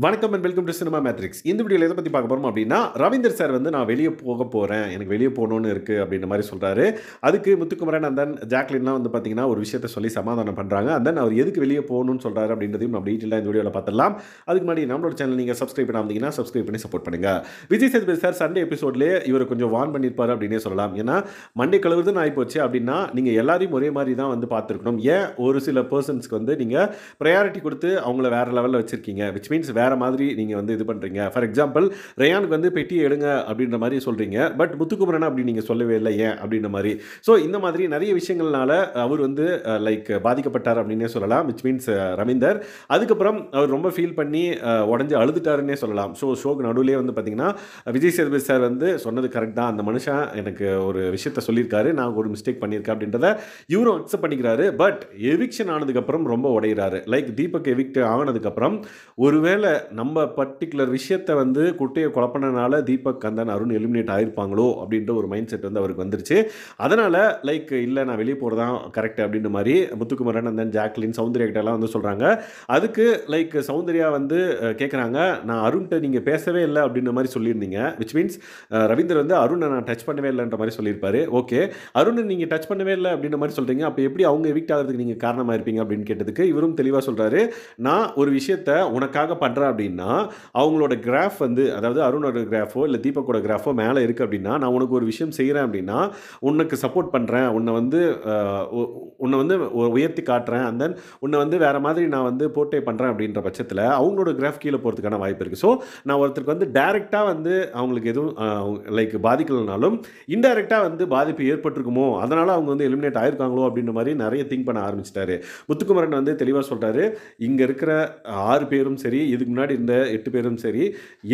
வணக்கம் and welcome to cinema matrix. இந்த வீடியோல எத பத்தி பார்க்க போறோம் அப்படின்னா, ரவீந்தர் சார் வந்து நான் வெளிய போக போறேன். எனக்கு வெளிய போணும்னு இருக்கு அப்படின்ற மாரி சொல்றாரு. அதுக்கு முத்துக்குமரன் அண்ட் தென் ஜாக்லின்லாம் வந்து பார்த்தீங்கன்னா, ஒரு விஷயத்த சொல்லி சமாதானம் பண்றாங்க. அண்ட் தென் அவர் எதுக்கு வெளிய போணும்னு சொல்றாரு அப்படின்றதையும் நம்ம டீட்டெயிலா இந்த வீடியோல பார்த்துடலாம். அதுக்கு முன்னாடி நம்மளோட சேனல் நீங்க சப்ஸ்கிரைப் பண்ணாம இருந்தீங்கன்னா, சப்ஸ்கிரைப் பண்ணி சப்போர்ட் பண்ணுங்க. விஜய் சேதுபதி சார் சண்டே எபிசோட்லயே இவர கொஞ்சம் வார்ன் பண்ணியிருப்பாரு அப்படின்னே சொல்லலாம். ஏன்னா, மண்டே கழுவுறதுன்னு ஆயிப்போச்சு அப்படின்னா, நீங்க எல்லாரையும் ஒரே மாரி தான் வந்து பார்த்துருக்கணும். ஏன் ஒரு சில பெர்சன்ஸ்க்கு வந்து நீங்க பிரையாரிட்டி குடுத்து அவங்கள வேற லெவல்ல வச்சிருக்கீங்க. விச் மீன்ஸ் வேற மாதிரி நீங்க வந்து இது பண்றீங்க. ஃபார் எக்ஸாம்பிள் ரேயானுக்கு வந்து பெட்டி எடுங்க அப்படின்ற மாரி சொல்றீங்க. பட் முத்துக்குமரன் அப்படி நீங்க சொல்லவே இல்ல. ஏன் அப்படின்ற மாரி. ஸோ இந்த மாதிரி நெறைய விஷயங்கள்னால அவர் வந்து லைக் பாதிக்கப்பட்டார் அப்படின்னே சொல்லலாம். Which means Ravinder. அதுக்கப்புறம் அவர் ரொம்ப ஃபீல் பண்ணி உடைஞ்சு அழுதுட்டாருன்னே சொல்லலாம். ஸோ ஷோக்கு நடுவுலயே வந்து பார்த்தீங்கன்னா, விஜய் சேதுபதி சார் வந்து சொன்னது கரெக்ட் தான். அந்த மனுஷன் எனக்கு ஒரு விஷயத்த சொல்லியிருக்காரு. நான் ஒரு மிஸ்டேக் பண்ணியிருக்கேன் அப்படின்றத இவரும் அக்செப்ட் பண்ணிக்கிறாரு. பட் எவிக்ஷன் ஆனதுக்கப்புறம் ரொம்ப உடையிறாரு. லைக் தீபக் எவிக்ட் ஆனதுக்கப்புறம் ஒருவேளை நம்ம பர்ட்டிகுலர் விஷயத்த வந்து குட்டையை குழப்பினனால Deepak and then Arun eliminate ஆயிருப்பாங்களோ அப்படின்ற ஒரு மைண்ட் செட் வந்து அவருக்கு வந்துருச்சு. அதனால லைக் இல்லை நான் வெளியே போகிறதான் கரெக்ட் அப்படின்ற மாதிரி Muthukumaran and then Jacqueline Soundarya கிட்டலாம் வந்து சொல்கிறாங்க. அதுக்கு லைக் சௌந்தர்யா வந்து கேட்குறாங்க, நான் அருண்கிட்ட நீங்கள் பேசவே இல்லை அப்படின்ற மாதிரி சொல்லியிருந்தீங்க. விச் மீன்ஸ் ரவீந்தர் வந்து அருணை நான் டச் பண்ணவே இல்லைன்ற மாதிரி சொல்லியிருப்பாரு. ஓகே, அருணை நீங்கள் டச் பண்ணவே இல்லை அப்படின்ற மாதிரி சொல்கிறீங்க, அப்போ எப்படி அவங்க எவிக்ட் ஆகிறதுக்கு நீங்கள் காரணமாக இருப்பீங்க அப்படின்னு கேட்டதுக்கு இவரும் தெளிவாக சொல்கிறாரு, நான் ஒரு விஷயத்த உனக்காக பண்ணுறேன் அப்படின்னா அவங்களோட கிராஃப் வந்து அதாவது அருணோட கிராஃபோ இல்லை தீபக்கோட கிராஃபோ மேலே இருக்குது அப்படின்னா நான் உனக்கு ஒரு விஷயம் செய்கிறேன் அப்படின்னா உனக்கு சப்போர்ட் பண்ணுறேன், உன்னை வந்து உயர்த்தி காட்டுறேன், அண்ட் தென் உன்னை வந்து வேறு மாதிரி நான் வந்து போர்ட்ரே பண்ணுறேன் அப்படின்ற பட்சத்தில் அவங்களோட கிராஃப் கீழே போகிறதுக்கான வாய்ப்பு இருக்குது. ஸோ நான் ஒருத்தருக்கு வந்து டைரெக்டாக வந்து அவங்களுக்கு எதுவும் லைக் பாதிக்கலனாலும் இன்டைரக்டாக வந்து பாதிப்பு ஏற்பட்டிருக்குமோ அதனால் அவங்க வந்து எலிமினேட் ஆயிருக்காங்களோ அப்படின்ற மாதிரி நிறைய திங்க் பண்ண ஆரம்பிச்சிட்டாரு. முத்துக்குமரன் வந்து தெளிவாக சொல்கிறாரு, இங்கே இருக்கிற 6 பேரும் சரி, இதுக்கு முன்னாடி இருந்த 8 பேரும் சரி,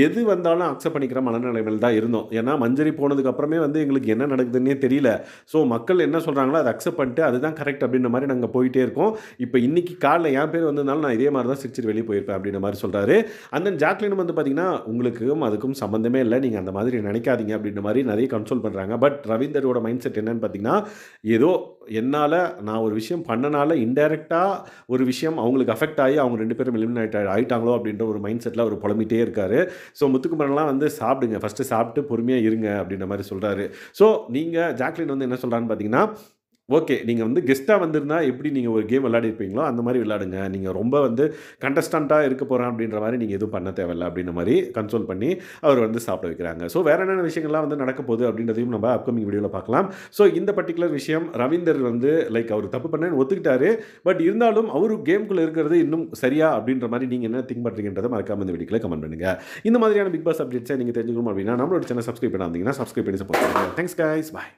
எது வந்தாலும் அக்செப்ட் பண்ணிக்கிற மனநிலைமையில் தான் இருந்தோம். ஏன்னா மஞ்சரி போனதுக்கு அப்புறமே வந்து எங்களுக்கு என்ன நடக்குதுன்னே தெரியல. ஸோ மக்கள் என்ன சொல்கிறாங்களோ அதை அக்செப்ட் பண்ணிட்டு அதுதான் கரெக்ட் அப்படின்ற மாதிரி நாங்கள் போயிட்டே இருக்கோம். இப்போ இன்னைக்கு காலைல என் பேர் வந்ததுனால நான் இதே மாதிரி தான் சிரிச்சிட்டு வெளியே போயிருப்பேன் அப்படின்ற மாதிரி சொல்கிறாரு. அந்த தென் ஜாக்லினும் வந்து பார்த்தீங்கன்னா உங்களுக்கும் அதுக்கும் சம்மந்தமே இல்லை, நீங்கள் அந்த மாதிரி நினைக்காதீங்க அப்படின்ற மாதிரி நிறைய கன்சோல் பண்ணுறாங்க. பட் ரவீந்தரோட மைண்ட் செட் என்னன்னு பார்த்தீங்கன்னா, ஏதோ என்னால் நான் ஒரு விஷயம் பண்ணனால இன்டைரக்டாக ஒரு விஷயம் அவங்களுக்கு அஃபெக்ட் ஆகி அவங்க 2 பேரும் எலிமினேட் ஆகிட்டாங்களோ அப்படின்ற ஒரு மைண்ட் செட்டில் அவர் புலம்பிட்டே இருக்காரு. ஸோ முத்துக்குமரன்லாம் வந்து சாப்பிடுங்க, ஃபஸ்ட்டு சாப்பிட்டு பொறுமையாக இருங்க அப்படின்ற மாதிரி சொல்கிறாரு. ஸோ நீங்கள் ஜாக்லின் வந்து என்ன சொல்கிறான்னு பார்த்தீங்கன்னா, ஓகே, நீங்கள் வந்து கெஸ்ட்டாக வந்திருந்தா எப்படி நீங்கள் ஒரு கேம் விளையாடிருப்பீங்களோ அந்த மாதிரி விளையாடுங்க, நீங்கள் ரொம்ப வந்து கண்டஸ்டண்ட்டாக இருக்க போகிறேன் அப்படின்ற மாதிரி நீங்கள் எதுவும் பண்ண தேவையில்லை அப்படின்ற மாதிரி கன்சோல் பண்ணி அவர் வந்து சாப்பிட வைக்கிறாங்க. ஸோ வேறு என்னென்ன விஷயங்கள்லாம் வந்து நடக்க போகுது அப்படின்றதையும் நம்ம அப்கமிங் வீடியோவில் பார்க்கலாம். ஸோ இந்த பர்டிகுலர் விஷயம் ரவீந்தர் வந்து லைக் அவர் தப்பு பண்ணேன்னு ஒத்துக்கிட்டாரு. பட் இருந்தாலும் அவரு கேம்குள்ளே இருக்கிறது இன்னும் சரியா அப்படின்ற மாதிரி நீங்கள் என்ன திங்க் பண்ணுறீங்கன்றதை மறக்காம இந்த வீடியோவில் கமெண்ட் பண்ணுங்கள். இந்த மாதிரியான பிக் பாஸ் அப்டேட்ஸை நீங்கள் தெரிஞ்சுக்கணும் அப்படின்னா நம்மளோட சேனல் சப்ஸ்கிரைப் பண்ணாதீங்கன்னா சப்ஸ்கிரைப் பண்ணி சப்போர்ட் பண்ணுங்கள். தேங்க்ஸ் கைஸ், பாய்.